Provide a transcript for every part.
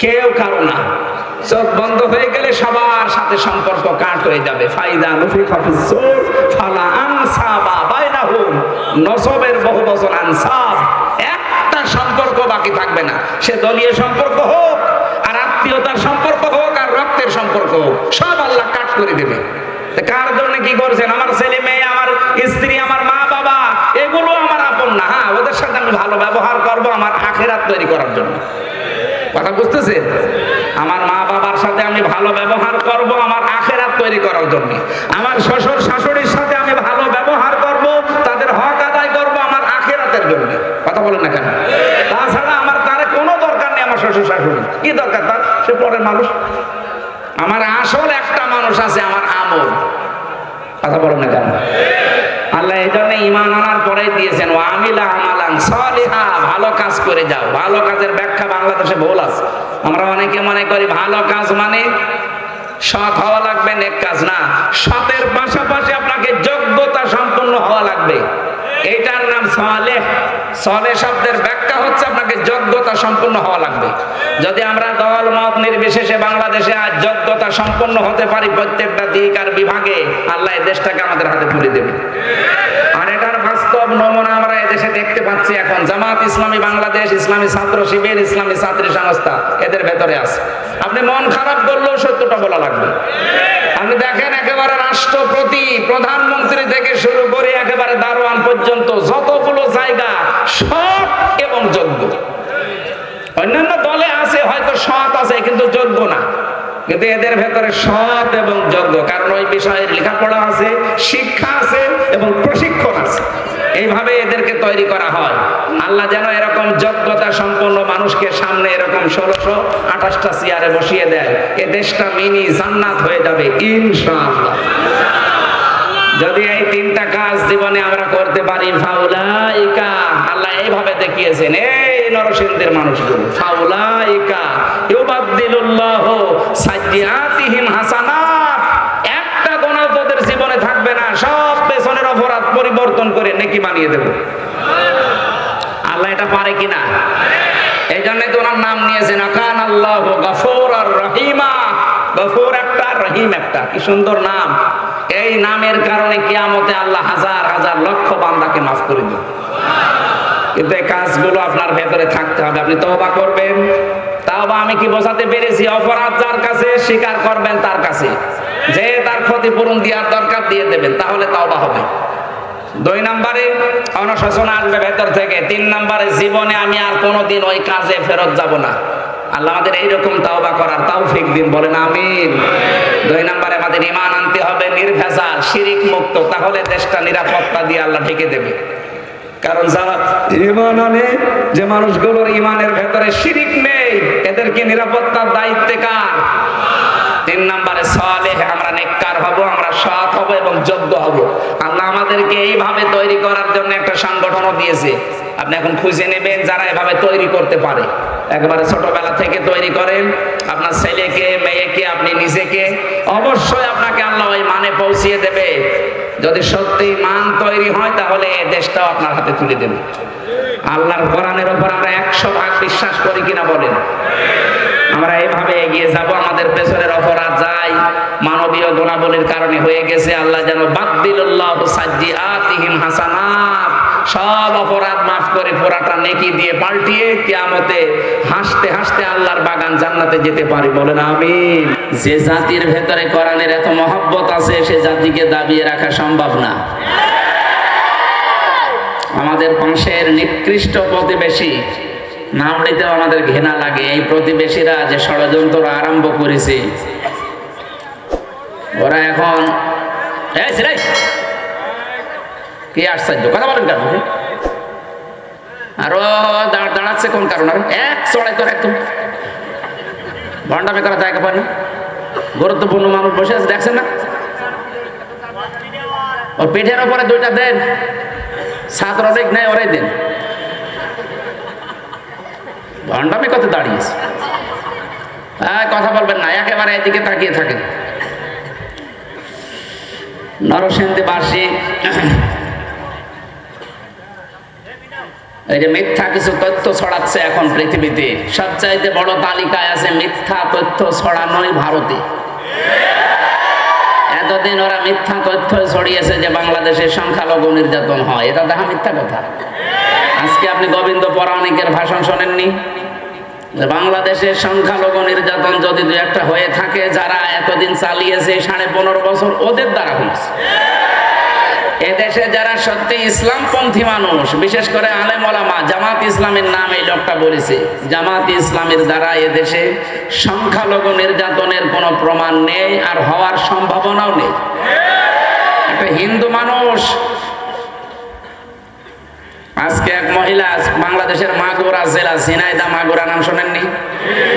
কেউ কারো না। চোখ বন্ধ হয়ে গেলে সবার সাথে সম্পর্ক কাট হয়ে যাবে। ফাইদা নুফিখা ফিস সূর ফালা আনসাবা বাইনাহুম, নসবের বহু বচন আনসাব, একটা সম্পর্ক বাকি থাকবে না। সে দলীয় সম্পর্ক হোক, আর আত্মীয়তার সম্পর্ক হোক, আর রক্তের সম্পর্ক হোক, সব আল্লাহ কাট করে দেবে। কার জন্য কি করছেন? আমার ছেলে মেয়ে, আমার স্ত্রী, আমার মা বাবা, এগুলো আমার আপন না। হ্যাঁ, ওদের সাথে আমি ভালো ব্যবহার করব আমার আখিরাত তৈরি করার জন্য। কথা বুঝতেছেন? আমার মা বাবার সাথে আমি ভালো ব্যবহার করব আমার আখিরাত তৈরি করার জন্য। আমার শ্বশুর শাশুড়ির সাথে আমি ভালো ব্যবহার করব, তাদের হক আদায় করব আমার আখিরাতের জন্য। কথা বলেন না কেন? তাছাড়া আমার তার কোনো দরকার নেই। আমার শ্বশুর শাশুড়ি কি দরকার তার? সে পরের মানুষ। আমার আসল একটা মানুষ আছে, আমার আমল। কথা বলেন না কেন? আল্লাহ এই জন্য ঈমান আনার পরে দিয়েছেন ওয়া আমিলা আমালান সালিহা, ভালো কাজ করে যাও। ভালো কাজের ব্যাখ্যা বাংলাদেশে ভুল আছে। আমরা অনেকে মনে করি ভালো কাজ মানে সৎ হওয়া লাগবে, নেক কাজ না। সতের পাশাপাশি আপনাকে যোগ্যতা সম্পন্ন হওয়া লাগবে। এটার নাম সালেহ। সালেহ শব্দের ব্যাখ্যা হচ্ছে আপনাকে যোগ্যতা সম্পন্ন হওয়া লাগবে। যদি আমরা দল মত নির্বিশেষে বাংলাদেশে আজ যোগ্যতা সম্পন্ন হতে পারি প্রত্যেকটা দিক আর বিভাগে, আল্লাহ এই দেশটাকে আমাদের হাতে তুলে দেবে। আর এটার বাস্তব নমুনা আমরা এদেশে দেখতে পাচ্ছি এখন। জামাত ইসলামী বাংলাদেশ, ইসলামী ছাত্র শিবির, ইসলামী ছাত্রী সংস্থা এদের ভেতরে আছে। আপনি মন খারাপ করলেও সত্যটা বলা লাগবে। আপনি দেখেন একেবারে রাষ্ট্রপতি, প্রধানমন্ত্রী থেকে শুরু করে একেবারে দারোয়ান পর্যন্ত যতগুলো জায়গা সৎ এবং যোগ্য। অন্যান্য দলে আছে হয়তো সৎ আছে কিন্তু যোগ্য না, কিন্তু এদের ভেতরে সৎ এবং যোগ্য। কারণ ওই বিষয়ে লেখাপড়া আছে, শিক্ষা আছে এবং প্রশিক্ষণ আছে। এইভাবে এদেরকে তৈরি করা হয়। আল্লাহ যেন এরকম যোগ্যতা সম্পন্ন মানুষকে সামনে এরকম 1628টা চেয়ারে বসিয়ে দেয়। এ দেশটা মিনি জান্নাত হয়ে যাবে ইনশাআল্লাহ। যদি এই তিনটা কাজ জীবনে আমরা করতে পারি, ফাউলাইকা, আল্লাহ এইভাবে দেখিয়েছেন এই নরসিংদীর মানুষগুলো, ফাউলাইকা ইউবাদদিলুল্লাহু সাইয়্যাতিহিম হাসানাত, একটা গুনাহ তোদের জীবনে থাকবে না, সব পেছনের অপরাধ পরিবর্তন করে নেকি বানিয়ে দেব। আল্লাহ এটা পারে কিনা? এই জন্যই তো ওনার নাম নিয়েছেন আকান আল্লাহু গফুর আর রহিমা। গফুর একটা, রহিম একটা, কি সুন্দর নাম। এই নামের কারণে কিয়ামতে আল্লাহ হাজার হাজার লক্ষ বান্দাকে মাফ করে দিবেন। কিন্তু এই কাজগুলো আপনার ভেতরে থাকতে হবে। আপনি তওবা করবেন। তাওবা আমি কি বোঝাতে পেরেছি? অপরাধ যার কাছে স্বীকার করবেন তার কাছে, যে তার ক্ষতিপূরণ দেওয়ার দরকার দিয়ে দেবেন, তাহলে তওবা হবে। 2 নম্বরে অনুশোচনা আসবে ভেতর থেকে। 3 নম্বরে জীবনে আমি আর কোনোদিন ওই কাজে ফেরত যাব না। আল্লাহ আমাদের এইরকম তাওবা করার তৌফিক দিন, বলেন আমিন। 2 নম্বরে আমাদের ঈমান আনতে হবে নির্ভেজাল, শিরিক মুক্ত, তাহলে দেশটা নিরাপত্তা দিয়ে আল্লাহ ঢেকে দেবে। কারণ যারা ঈমান আনে, যে মানুষগুলোর ঈমানের ভেতরে শিরিক নেই, এদেরকে নিরাপত্তার দায়িত্ব কার? 3 নম্বরে সালেহ, আমরা নেককার হব, আমরা সৎ হব এবং যোগ্য হব। আল্লাহ আমাদেরকে এইভাবে তৈরি করার জন্য একটা সংগঠনও দিয়েছে। আপনি এখন খুঁজে নেবেন যারা এভাবে তৈরি করতে পারে। একবারে ছোটবেলা থেকে তৈরি করেন আপনার ছেলেকে, মেয়েকে, আপনি নিজেকে, অবশ্যই আপনাকে আল্লাহ ওই মানে পৌঁছিয়ে দেবে। যদি সত্যি মান তৈরি হয় তাহলে এই দেশটাও আপনার হাতে তুলে দেবে। আল্লাহর কোরআনের উপর আমরা 100% বিশ্বাস করি কিনা বলেন? আমরা এইভাবে এগিয়ে যাব। আমাদের পেছনের অপরাধ যাই মানবীয় গুণাবলীর কারণে হয়ে গেছে, আল্লাহ যেন বাদদিলুল্লাহু সাইয়্যাতিহিম হাসানাত, সব অপরাধ মাফ করে পুরাটা নেকি দিয়ে পাল্টিয়ে কিয়ামতে হাসতে হাসতে আল্লাহর বাগান জান্নাতে যেতে পারি, বলেন আমিন। যে জাতির ভেতরে কোরআনের এত মহব্বত আছে, সে জাতিকে দাবিয়ে রাখা সম্ভব না। আমাদের পাশের নিকৃষ্ট প্রতিবেশী, নাম নিতেও আমাদের ঘৃণা লাগে। এই প্রতিবেশীরা যে ষড়যন্ত্র আরম্ভ করেছে, ওরা এখন কি আশ্চর্য কথা বলেন কেন? আরো দাঁড়াচ্ছে কোন কারণে? এক চড়াই তোর একদম ভণ্ডামি করা জায়গা পায় না। গুরুত্বপূর্ণ মানুষ বসে আছে, দেখছেন না? ওর পিঠের ওপরে 2টা দেন, ছাত্র অনেক নেই, ওরাই দেন। ভণ্ডামি কত দাঁড়িয়েছে। কথা বলবেন না, একেবারে এদিকে তাকিয়ে থাকেন। নরসিংদীবাসী এই যে মিথ্যা কিছু তথ্য ছড়াচ্ছে এখন পৃথিবীতে, সবচাইতে বড় তালিকায় আছে মিথ্যা তথ্য ছড়ানোই ভারতে। এতদিন ওরা মিথ্যা তথ্য ছড়িয়েছে যে বাংলাদেশে সংখ্যালঘু নির্যাতন হয়, এটা দেখা মিথ্যা কথা। আজকে আপনি গোবিন্দ পৌরাণিকের ভাষণ শোনেননি? বাংলাদেশের সংখ্যালঘু নির্যাতন যদি দু একটা হয়ে থাকে, যারা এতদিন চালিয়েছে 15.5 বছর, ওদের দ্বারা হয়েছে। এদেশে যারা সত্যি ইসলামপন্থী মানুষ, বিশেষ করে আলেম ওলামা, জামাত ইসলামের নাম এই লোকটা বলেছে, জামাত ইসলামের দ্বারা এদেশে সংখ্যালঘু নির্যাতনের কোনো প্রমাণ নেই, আর হওয়ার সম্ভাবনাও নেই। একটা হিন্দু মানুষ, আজকে এক মহিলা বাংলাদেশের মাগুরা জেলা, ঝিনাইদহ মাগুরা নাম শোনেননি?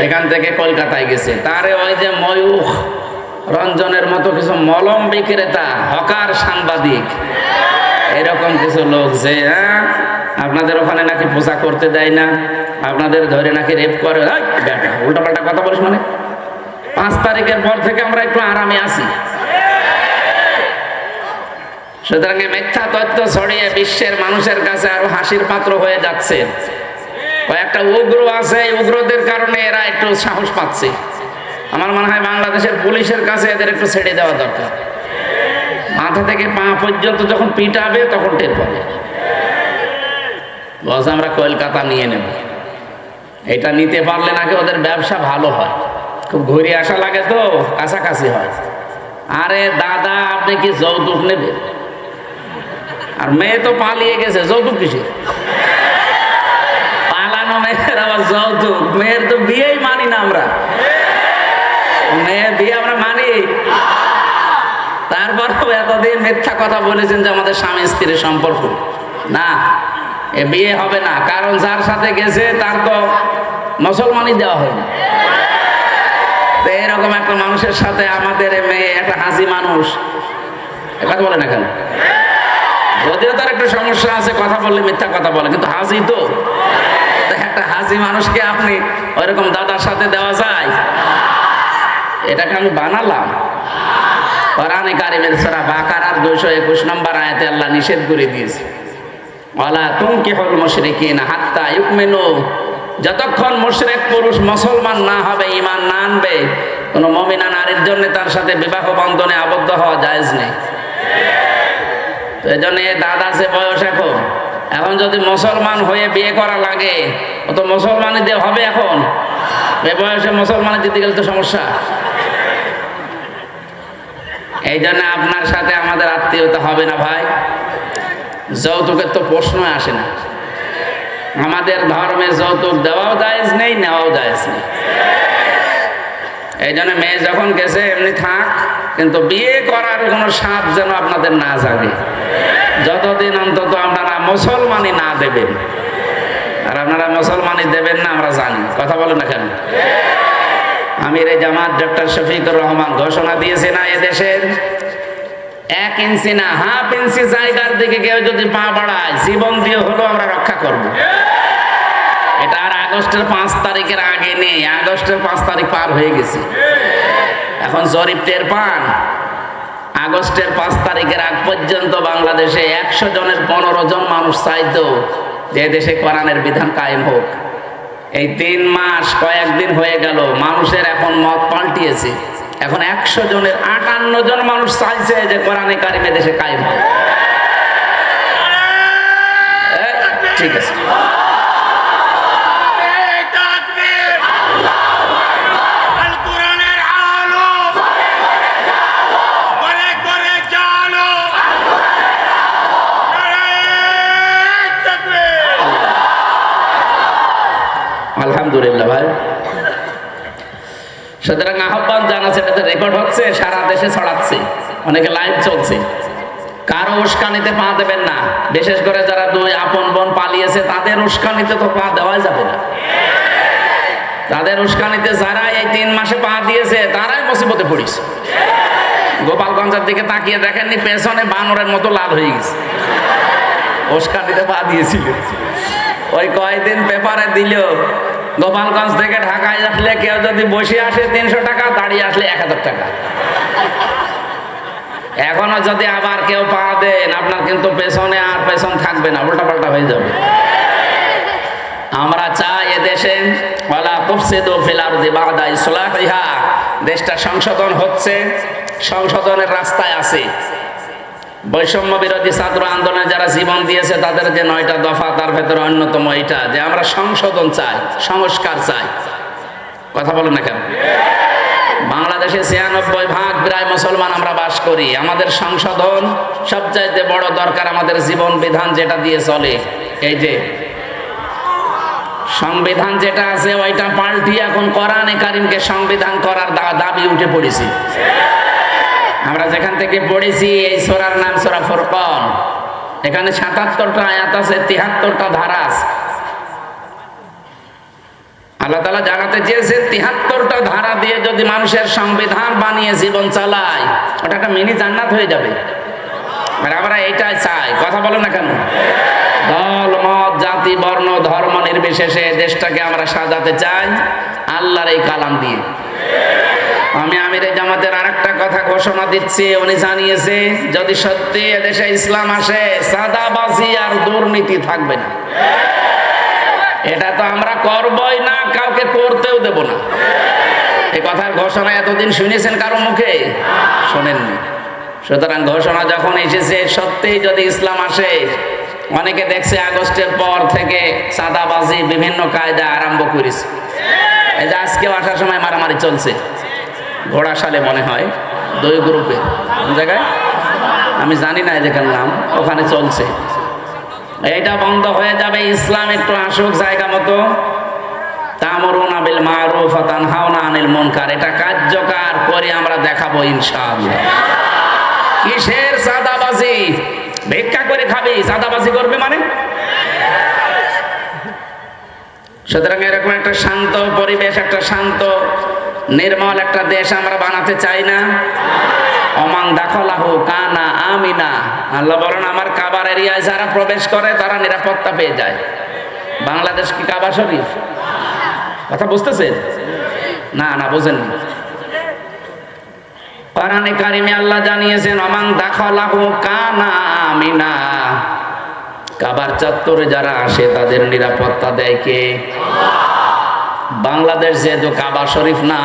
এখান থেকে কলকাতায় গেছে, তারে ওই যে ময়ূখ রঞ্জনের মতো কিছু মলম বিক্রেতা, হকার, সাংবাদিক, এরকম কিছু লোক যে আপনাদের ওখানে নাকি পূজা করতে দেয় না, আপনাদের ধরে নাকি রেপ করে, উল্টা পাল্টা কথা বলিস। মানে 5 তারিখের পর থেকে আমরা একটু আরামে আছি। সুতরাং মিথ্যা তথ্য ছড়িয়ে বিশ্বের মানুষের কাছে আরো হাসির পাত্র হয়ে যাচ্ছে। কয়েকটা উগ্র আছে, উগ্রদের কারণে এরা একটু সাহস পাচ্ছে। আমার মনে হয় বাংলাদেশের পুলিশের কাছে এদের একটু ছেড়ে দেওয়া দরকার। মাথা থেকে পা পর্যন্ত যখন পিটাবে তখন টের পাবে। বস আমরা কলকাতা নিয়ে নেব, এটা নিতে পারলে নাকি ওদের ব্যবসা ভালো হয়, খুব ঘুরে আসা লাগে তো, কাছাকাছি হয়। আরে দাদা, আপনি কি যৌতুক নেবেন? আর মেয়ে তো পালিয়ে গেছে, যৌতুক কিসের? পালানো মেয়ের আবার যৌতুক? মেয়ের তো বিয়েই মানি না আমরা, মেয়ের বিয়ে আমরা মানি। তারপর এতদিন মিথ্যা কথা বলেছেন যে আমাদের স্বামী স্ত্রীর সম্পর্ক, না, এ বিয়ে হবে না, কারণ যার সাথে গেছে তার তো মুসলমানই দেওয়া হয় না। এরকম একটা মানুষের সাথে আমাদের মেয়ে, একটা হাজি মানুষ, কথা বলে না কেন? যদিও তার একটু সমস্যা আছে, কথা বললে মিথ্যা কথা বলে, কিন্তু হাজি তো, একটা হাজি মানুষকে আপনি ওইরকম দাদার সাথে দেওয়া যায়? এটাকে আমি বানালাম। কোরআনে কারিমের সূরা বাকারার 221 নম্বর আয়াতে আল্লাহ নিষেধ করে দিয়েছে, ওয়ালা তুনকিহুল মুশরিকিনা হাত্তা ইউমিনু, যতক্ষণ মুশরিক পুরুষ মুসলমান না হবে, ঈমান না আনবে, কোন মুমিনা নারীর জন্য তার সাথে বিবাহ বন্ধনে আবদ্ধ হওয়া জায়েজ নেই। তো এজন্য দাদা সে বয়স এখন যদি মুসলমান হয়ে বিয়ে করা লাগে, ও তো মুসলমানই দিয়ে হবে। এখন এ বয়সে মুসলমানের দিতে গেলে তো সমস্যা। এই জন্য আপনার সাথে আমাদের আত্মীয়তা হবে না ভাই। যৌতুকের তো প্রশ্নই আসে না। আমাদের ধর্মে যৌতুক দেওয়াও জায়েজ নেই, নেওয়াও জায়েজ নেই। এই জন্য মেয়ে যখন গেছে এমনি থাক, কিন্তু বিয়ে করার কোনো স্বাদ যেন আপনাদের না জাগে, যতদিন অন্তত আপনারা মুসলমানই না দেবেন। আর আপনারা মুসলমানই দেবেন না আমরা জানি, কথা বলেন না কেন? আমির জামাত ডক্টর শফিকুর রহমান ঘোষণা দিয়েছে না, এদেশের 1 ইঞ্চি না, হাফ ইঞ্চি জায়গার দিকে কেউ যদি পা বাড়ায়, জীবন দিয়ে হলেও আমরা রক্ষা করব। এটা আর আগস্টের 5 তারিখের আগে নেই, আগস্টের 5 তারিখ পার হয়ে গেছে। এখন জরিপ টের পান, আগস্টের 5 তারিখের আগ পর্যন্ত বাংলাদেশে 100 জনের 15 জন মানুষ চাইতো যে দেশে কোরআনের বিধান কায়েম হোক। এই 3 মাস কয়েকদিন হয়ে গেল, মানুষের এখন মত পাল্টিয়েছে। এখন 100 জনের 58 জন মানুষ চাইছে যে কোরআনে কারিমে দেশে কায়েম হোক। ঠিক আছে, আলহামদুলিল্লাহ ভাই। সুতরাং আহ্বান জানাচ্ছে, এটাতে রেকর্ড হচ্ছে, সারা দেশে ছড়াচ্ছে, অনেকে লাইভ চলছে। কারো উস্কানিতে পা দেবেন না, বিশেষ করে যারা 2 আপন বোন পালিয়েছে তাদের উস্কানিতে তো পা দেওয়া যাবে না। তাদের উস্কানিতে যারা এই 3 মাসে পা দিয়েছে তারাই মুসিবতে পড়িছে। গোপালগঞ্জের দিকে তাকিয়ে দেখেননি, পেছনে বানরের মতো লাল হয়ে গেছে, উস্কানিতে পা দিয়েছিল। ওই কয়েকদিন পেপারে দিল, গোপালগঞ্জ থেকে ঢাকায় আসলে কেউ যদি বসে আসে 300 টাকা, দাঁড়িয়ে আসলে 1000 টাকা। এখনো যদি আবার কেউ পা দেন, আপনার কিন্তু পেছনে আর পেছন থাকবে না, উল্টা পাল্টা হয়ে যাবে। আমরা চাই এদেশে ওয়ালা তুফসিদু ফিল আরদি বা'দা ইসলাহিহা, দেশটা সংশোধন হচ্ছে, সংশোধনের রাস্তায় আছে। বৈষম্য বিরোধী ছাত্র আন্দোলনে যারা জীবন দিয়েছে তাদের যে 9টা দফা, তার ভেতরে অন্যতম এটা যে আমরা সংশোধন চাই, সংস্কার চাই। কথা বলেন না কেন? বাংলাদেশে 96% প্রায় মুসলমান আমরা বাস করি। আমাদের সংশোধন সবচাইতে বড় দরকার। আমাদের জীবন বিধান যেটা দিয়ে চলে, এই যে সংবিধান যেটা আছে ওইটা পাল্টিয়ে এখন কোরআনে কারিমকে সংবিধান করার দাবি উঠে পড়েছি। আমরা যেখান থেকে পড়েছি এই সূরার নাম সূরা ফুরকান। এখানে 77টা আয়াত আছে, 73টা ধারা আছে। আল্লাহ তাআলা জানাতে চেয়েছেন 73টা ধারা দিয়ে যদি মানুষের সংবিধান বানিয়ে জীবন চালায়, ওটা একটা মিনি জান্নাত হয়ে যাবে। আর আমরা এটাই চাই। কথা বলো না কেন? দল মত জাতি বর্ণ ধর্ম নির্বিশেষে দেশটাকে আমরা সাজাতে চাই আল্লাহর এই কালাম দিয়ে। আমি আমিরে জামাতের আরেকটা কথা ঘোষণা দিচ্ছি। উনি জানিয়েছে যদি সত্যি এদেশে ইসলাম আসে, সাদাবাজি আর দুর্নীতি থাকবে না। এটা তো আমরা করবই না, কাউকে করতেও দেব না। এই কথার ঘোষণা এতদিন শুনেছেন কারো মুখে? শোনেননি। সুতরাং ঘোষণা যখন এসেছে, সত্যি যদি ইসলাম আসে, অনেকে দেখছে আগস্টের পর থেকে চাঁদাবাজি বিভিন্ন কায়দা আরম্ভ করেছে। এই যে আজকেও আসার সময় মারামারি চলছে ঘোড়াশালে, মনে হয় 2 গ্রুপে, কোন জায়গায় আমি জানি না এদের নাম, ওখানে চলছে। এটা বন্ধ হয়ে যাবে। ইসলাম একটু আসুক জায়গা মতো। তা'মুরুনা বিল মা'রুফ ওয়া তানহাউনা আনিল মুনকার, এটা কার্যকর করে আমরা দেখাবো ইনশাআল্লাহ। কিসের চাঁদাবাজি? ভিক্ষা করে খাবি, চাঁদাবাজি করবে মানে? সুতরাং এরকম একটা শান্ত পরিবেশ, একটা শান্ত নির্মল একটা দেশ আমরা বানাতে চাই না? ওমান দাখালাহু কানা আমিনা। আল্লাহ বলেন আমার কাবার এরিয়ায় যারা প্রবেশ করে তারা নিরাপত্তা পেয়ে যায়। বাংলাদেশ কি কাবা শরীফ? কথা বুঝতেছেন? না না, বোঝেননি। কোরআনে কারিমে আল্লাহ জানিয়েছেন ওমান দাখালাহু কানা আমিনা, কাবার চত্বরে যারা আসে তাদের নিরাপত্তা দেয় কে? বাংলাদেশ যেহেতু কাবা শরীফ না,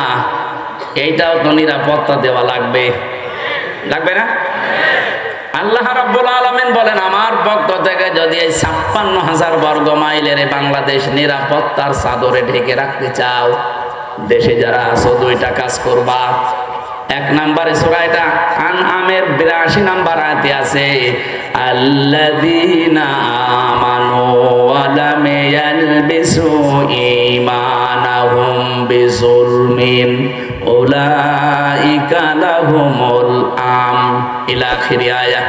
এইটাও তো নিরাপত্তা দেওয়া লাগবে, লাগবে না? আল্লাহ রাব্বুল আলামিন বলেন আমার পক্ষ থেকে যদি এই 56,000 বর্গ মাইলের বাংলাদেশ নিরাপত্তার চাদরে ঢেকে রাখতে চাও, দেশে যারা আছো 2টা কাজ করবা। 1 নম্বরে সূরা এটা আনআমের 82 নম্বর আয়াতে আছে, আল্লাযীনা আমানু ওয়া লাম ইয়ালবিসু ঈমানাহুম বিযুলমিন উলাইকা লাহুমুল আমন, ইলা আখির আয়াত।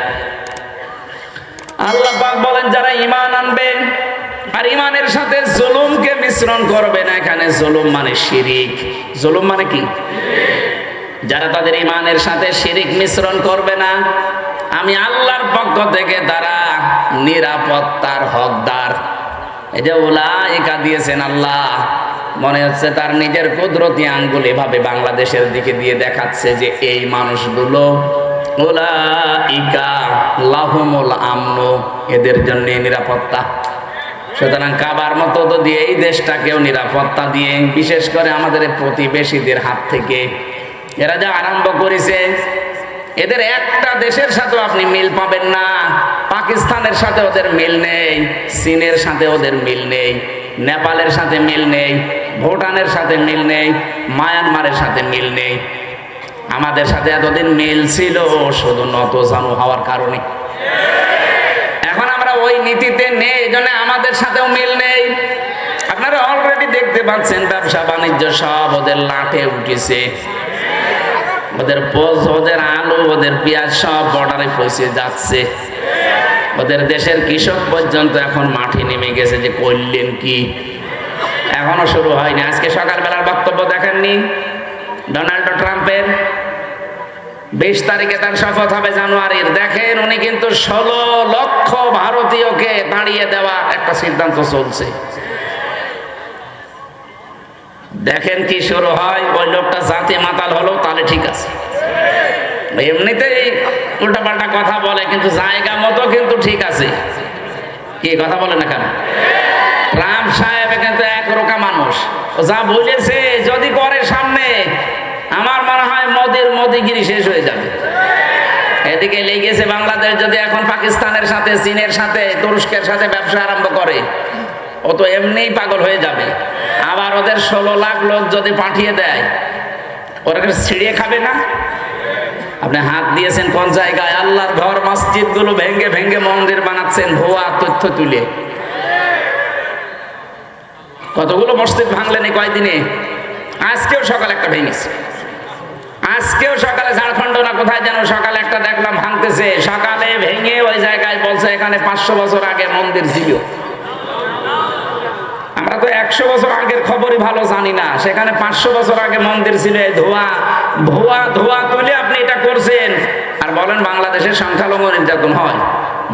আল্লাহ পাক বলেন যারা ঈমান আনবে আর ঈমানের সাথে জুলুমকে মিশ্রণ করবে না। এখানে জুলুম মানে শিরিক। জুলুম মানে কি? যারা তাদের ঈমানের সাথে শিরিক মিশ্রণ করবে না, আমি আল্লাহর পক্ষ থেকে তারা নিরাপত্তার হকদার। এই যে উলাইকা দিয়েছেন আল্লাহ, মনে হচ্ছে তার নিজের কুদরতি আঙ্গুল এভাবে বাংলাদেশের দিকে দিয়ে দেখাচ্ছে যে এই মানুষগুলো উলাইকা লাহুমুল আমন, এদের জন্য নিরাপত্তা। সুতরাং কাবার মতো যদি এই দেশটাকেও নিরাপত্তা দিয়ে, বিশেষ করে আমাদের প্রতিবেশীদের হাত থেকে এরা যা আরম্ভ করেছে, এদের একটা দেশের সাথে আপনি মিল পাবেন না। পাকিস্তানের সাথে ওদের মিল নেই, চীনের সাথে ওদের মিল নেই, নেপালের সাথে মিল নেই, ভুটানের সাথে মিল নেই, মায়ানমারের সাথে মিল নেই। আমাদের সাথে এতদিন মিল ছিল শুধু নতজানু হওয়ার কারণে। এখন আমরা ওই নীতিতে নেই, এজন্য আমাদের সাথেও মিল নেই। আপনারা অলরেডি দেখতে পাচ্ছেন ব্যবসা বাণিজ্য সব ওদের লাঠে উঠেছে। ওদের পোজ, ওদের আলু, ওদের পেঁয়াজ সব বর্ডারে পৌঁছে যাচ্ছে। ওদের দেশের কৃষক পর্যন্ত এখন মাঠে নেমে গেছে যে করলেন কি। এখনো শুরু হয়নি। আজকে সকালবেলার বক্তব্য দেখেননি ডোনাল্ড ট্রাম্পের? 20 তারিখে তার শপথ হবে জানুয়ারির। দেখেন উনি কিন্তু 16 লক্ষ ভারতীয়কে তাড়িয়ে দেওয়ার একটা সিদ্ধান্ত চলছে। দেখেন কি শুরু হয়। ওই লোকটা জাতি মাতাল হলো তাহলে ঠিক আছে, এমনিতেই উল্টাপাল্টা কথা বলে কিন্তু জায়গা মতো কিন্তু ঠিক আছে। কি কথা বলে না কেন? ট্রাম্প সাহেব ও যা বলেছে যদি করে সামনে, আমার মনে হয় মোদিগিরি শেষ হয়ে যাবে। এদিকে লেগেছে বাংলাদেশ যদি এখন পাকিস্তানের সাথে, চীনের সাথে, তুরস্কের সাথে ব্যবসা আরম্ভ করে, ও তো এমনিই পাগল হয়ে যাবে। আবার ওদের 16 লাখ লোক যদি পাঠিয়ে দেয়, ওরা ছিঁড়িয়ে খাবে না? আপনি হাত দিয়েছেন কোন জায়গায়? আল্লাহর ঘর মসজিদ গুলো ভেঙ্গে ভেঙ্গে মন্দির বানাচ্ছেন ভুয়া তথ্য তুলে। কতগুলো মসজিদ ভাঙলেন এই কয়দিনে? আজকেও সকালে একটা ভেঙেছে, আজকেও সকালে ঝাড়খণ্ড না কোথায় যেন সকালে একটা দেখলাম ভাঙতেছে। সকালে ভেঙে ওই জায়গায় বলছে এখানে 500 বছর আগে মন্দির ছিল। আমরা তো 100 বছর আগের খবরই ভালো জানি না, সেখানে 500 বছর আগে মন্দির ছিল। ধোয়া তুলে আপনি এটা করছেন আর বলেন বাংলাদেশের সংখ্যালঘু নির্যাতন হয়।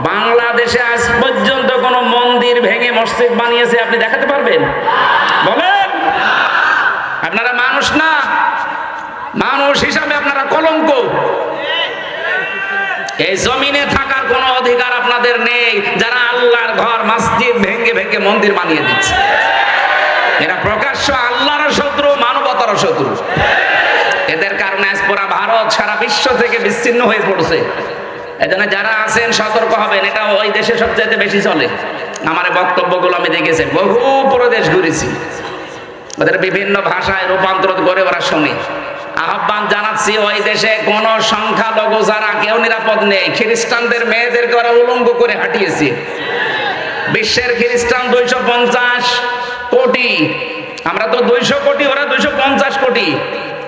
বাংলাদেশে আজ পর্যন্ত কোন মন্দির ভেঙে মসজিদ বানিয়েছে আপনি দেখাতে পারবেন? বলেন। আপনারা মানুষ না, মানুষ হিসাবে আপনারা কলঙ্ক। এই জমিনে থাকার কোনো অধিকার আপনাদের নেই যারা আল্লাহর ঘর মসজিদ ভেঙ্গে ভেঙ্গে মন্দির বানিয়ে দিচ্ছে। এরা প্রকাশ্য আল্লাহর শত্রু, মানবতার শত্রু। এদের কারণে আজ পুরা ভারত সারা বিশ্ব থেকে বিচ্ছিন্ন হয়ে পড়ছে। এজন্য যারা আছেন সতর্ক হবেন, এটা ওই দেশে সবচেয়ে বেশি চলে। আমার বক্তব্যগুলো আমি দেখেছি, বহু প্রদেশ ঘুরেছি, ওদের বিভিন্ন ভাষায় রূপান্তর করে ওরা শোনে। আহ্বান জানাচ্ছি, ওই দেশে কোন সংখ্যালঘু যারা কেউ নিরাপদ নেই। খ্রিস্টানদের মেয়েদেরকে ওরা উলঙ্গ করে হাঁটিয়েছে। বিশ্বের খ্রিস্টান 250 কোটি, আমরা তো 200 কোটি, ওরা 250 কোটি।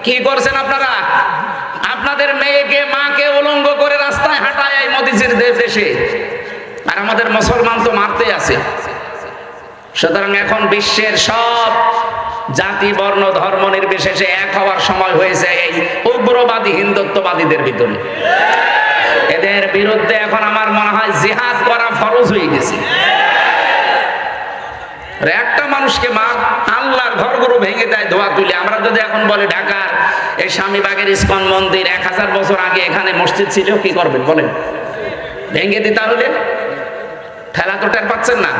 কি করছেন আপনারা? আপনাদের মেয়েকে, মাকে উলঙ্গ করে রাস্তায় হাঁটায় এই মোদিজির দেশে, আর আমাদের মুসলমান তো মারতে আছে। সুতরাং এখন বিশ্বের সব জাতি, বর্ণ, ধর্ম নির্বিশেষে এক হওয়ার সময় হয়েছে এই উগ্রবাদী হিন্দুত্ববাদীদের ভিতরে। এদের বিরুদ্ধে এখন আমার মনে হয় জিহাদ করা ফরজ হয়ে গেছে। একটা মানুষকে আল্লাহর ঘরগুলো ভেঙে দেয় ধোয়া তুলে। আমরা যদি এখন বলি ঢাকার এই স্বামীবাগের ইস্কন মন্দির 1000 বছর আগে এখানে মসজিদ ছিল, কি করবেন বলেন? ভেঙে দিতে হলে ঠেলা তো টের পাচ্ছেন না।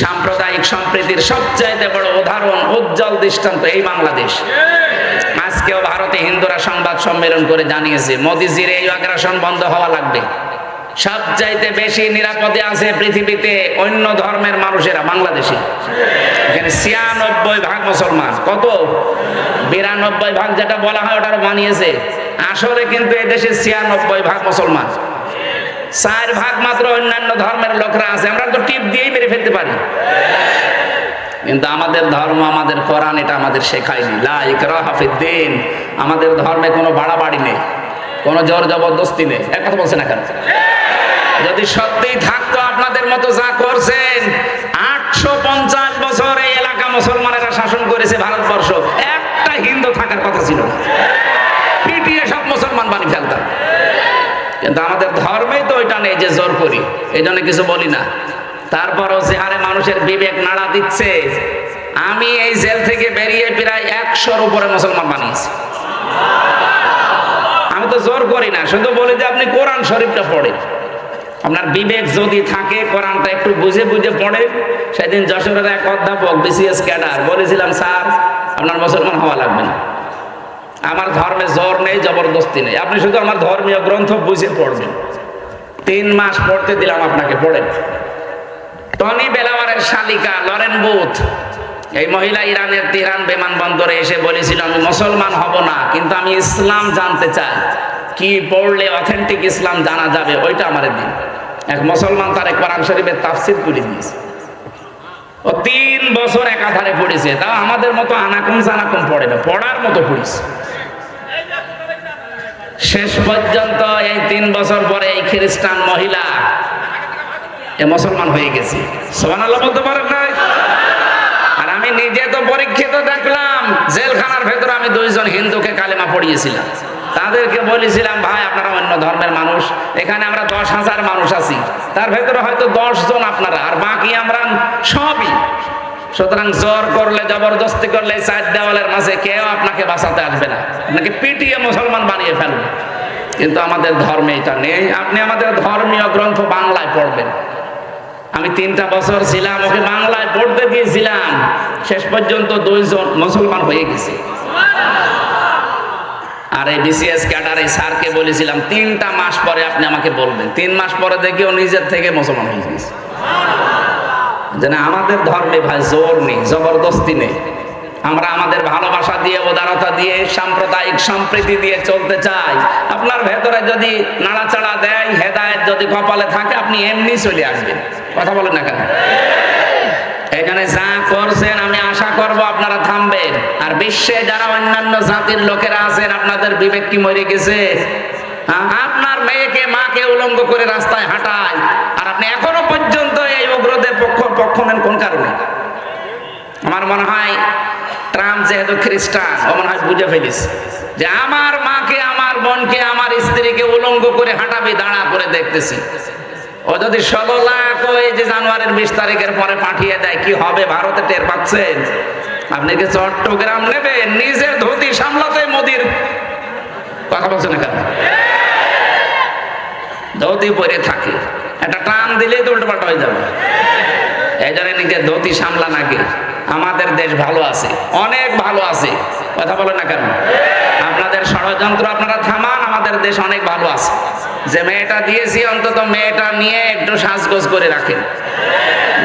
সাম্প্রদায়িক সম্প্রীতির সবচাইতে বড় উদাহরণ, উজ্জ্বল দৃষ্টান্ত এই বাংলাদেশ। আজকেও ভারতে হিন্দুরা সংবাদ সম্মেলন করে জানিয়েছে মোদিজির এই আগ্রাসন বন্ধ হওয়া লাগবে। সবচাইতে বেশি নিরাপদে আছে পৃথিবীতে অন্য ধর্মের মানুষেরা বাংলাদেশে। এখানে 96% মুসলমান। কত? 92% যেটা বলা হয় ওটার বানিয়েছে। আসলে কিন্তু এই দেশে 96% মুসলমান, 4% মাত্র অন্যান্য ধর্মের লোকরা আছে। আমরা তো টিপ দিয়েই মেরে ফেলতে পারি। কিন্তু আমাদের ধর্ম, আমাদের কোরআন এটা আমাদের শেখায়নি। লা ইকরাহা ফিদ্দীন। আমাদের ধর্মে কোনো বাড়াবাড়ি নেই, কোনো জোর জবরদস্তি নেই। এক কথা বলছেন না কেন? যদি সত্যিই থাকতো আপনাদের মতো যা করছেন, 850 বছর এই এলাকা মুসলমানেরা শাসন করেছে ভারতবর্ষ, একটা হিন্দু থাকার কথা ছিল না। পিটিয়ে সব মুসলমান বানিয়ে ফেলতাম। কিন্তু আমাদের ধর্মেই তো ওইটা নেই যে জোর করি, এই জন্য কিছু বলি না। তারপরও যে হারে মানুষের বিবেক নাড়া দিচ্ছে, আমি এই জেল থেকে বেরিয়ে প্রায় 100-র উপরে মুসলমান বানিয়েছি। আমি তো জোর করি না, শুধু বলি যে আপনি কোরআন শরীফটা পড়েন। আপনার বিবেক যদি থাকে, কোরআনটা একটু বুঝে বুঝে পড়েন। সেদিন যশোরের এক অধ্যাপক, BCS ক্যাডার, বলেছিলাম স্যার আপনার মুসলমান হওয়া লাগবে না, আমার ধর্মে জোর নেই, জবরদস্তি নেই, আপনি শুধু আমার ধর্মীয় গ্রন্থ বুঝে পড়বেন। 3 মাস পড়তে দিলাম আপনাকে, পড়েন। টনি বেলাওয়ারের শালিকা লরেন বুথ, এই মহিলা ইরানের তেহরান বিমানবন্দরে এসে বলেছিল আমি মুসলমান হব না, কিন্তু আমি ইসলাম জানতে চাই, কি পড়লে অথেন্টিক ইসলাম জানা যাবে, ওইটা আমার দিন। এক মুসলমান তার কোরআন শরীফের তাফসীর তুলে দিয়েছে। ও 3 বছর একাধারে পড়েছে, তাও আমাদের মতো আনাকুম জানাকুম পড়ে না, পড়ার মতো পড়েছে। শেষ পর্যন্ত এই 3 বছর পরে এই খ্রিস্টান মহিলা এ মুসলমান হয়ে গেছে। সুবহানাল্লাহ বলতে পারেন না? আর আমি নিজে তো পরীক্ষিত দেখলাম, জেলখানার ভেতরে আমি 2 জন হিন্দুকে কালেমা পড়িয়েছিলাম। তাদেরকে বলেছিলাম ভাই আপনারা অন্য ধর্মের মানুষ, এখানে আমরা 10,000 মানুষ আছি, তার ভেতরে হয়তো 10 জন আপনারা, আর বাকি আমরা সবই। সুতরাং জোর করলে, জবরদস্তি করলে 4 দেওয়ালের মাঝে কেউ আপনাকে বাঁচাতে আসবে না, আপনাকে পিটিয়ে মুসলমান বানিয়ে ফেলবে। কিন্তু আমাদের ধর্মে এটা নেই। আপনি আমাদের ধর্মীয় গ্রন্থ বাংলায় পড়বেন, আমি 3টা বছর ছিলাম, ওকে বাংলায় পড়তে দিয়েছিলাম, শেষ পর্যন্ত 2 জন মুসলমান হয়ে গেছে। আর এই বিসিএস ক্যাডার এই স্যারকে বলেছিলাম 3টা মাস পরে আপনি আমাকে বলবেন। 3 মাস পরে দেখি ও নিজের থেকে মুসলমান হয়ে গেছে। যেন আমাদের ধর্মে ভাই জোর নেই, জবরদস্তি নেই। আমরা আমাদের ভালোবাসা দিয়ে, উদারতা দিয়ে, সাম্প্রদায়িক সম্প্রীতি দিয়ে চলতে চাই। আপনার ভেতরে যদি নাড়াচাড়া দেয়, হেদায়েত যদি কপালে থাকে, আপনি এমনি চলে আসবেন। কথা বলেন না কেন? এখানে যা করছেন আমি আশা করব আপনারা থামবেন। আর বিশ্বে যারা অন্যান্য জাতির লোকেরা আছেন, আপনাদের বিবেক কি মরে গেছে? আপনার মেয়েকে, মাকে উলঙ্গ করে রাস্তায় হাঁটায়, আর আপনি এখনো পর্যন্ত এই উগ্রদের পক্ষ নেন কোন কারণে? আমার মনে হয় ট্রাম্প যেহেতু খ্রিস্টান, ও মনে হয় বুঝে ফেলিস যে আমার মাকে, আমার বোনকে, আমার স্ত্রীকে উলঙ্গ করে হাঁটাবি, দাঁড়া করে দেখতেছি। ও যদি 16 লাখ ওই যে জানুয়ারির 20 তারিখের পরে পাঠিয়ে দেয়, কি হবে ভারতে টের পাচ্ছেন? আপনি কি চট্টগ্রাম নেবেন? নিজের ধুতি সামলাতে মোদির কথা বলছেন না কেন? ধুতি পরে থাকে, একটা টান দিলেই তো উল্টোপাল্টা হয়ে যাবে। এই জন্য নিজের ধুতি সামলা নাকি। আমাদের দেশ ভালো আছে, অনেক ভালো আছে। কথা বলেন না কেন? আপনাদের ষড়যন্ত্র আপনারা থামান, আমাদের দেশ অনেক ভালো আছে। যে মেয়েটা দিয়েছি, অন্তত মেয়েটা নিয়ে একটু সাজগোজ করে রাখেন।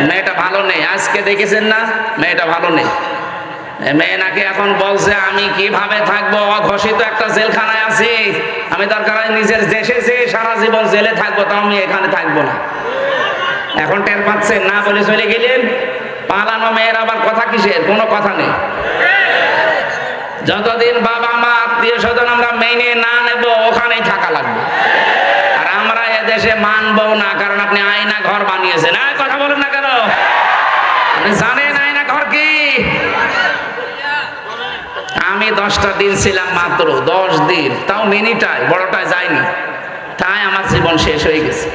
মেয়েটা ভালো নেই, আজকে দেখেছেন না, মেয়েটা ভালো নেই। মেয়ে নাকি এখন বলছে আমি কিভাবে থাকবো, অঘোষিত একটা জেলখানায় আছি, আমি দরকার হয় নিজের দেশে যে সারা জীবন জেলে থাকবো, তাও আমি এখানে থাকবো না। এখন টের পাচ্ছেন না বলে চলে গেলেন। পালানো মেয়ের আবার কথা কিসের? কোনো কথা নেই। যতদিন বাবা মা আত্মীয় স্বজন আমরা মেনে না নেব, ওখানেই থাকা লাগবে। আর আমরা এদেশে মানবো না, কারণ আপনি আয়না ঘর বানিয়েছেন। কথা বলেন না কেন? আপনি জানেন আয়না ঘর কি? আমি 10টা দিন ছিলাম, মাত্র 10 দিন, তাও মিনিটায়, বড়টায় যায়নি। তাই আমার জীবন শেষ হয়ে গেছে।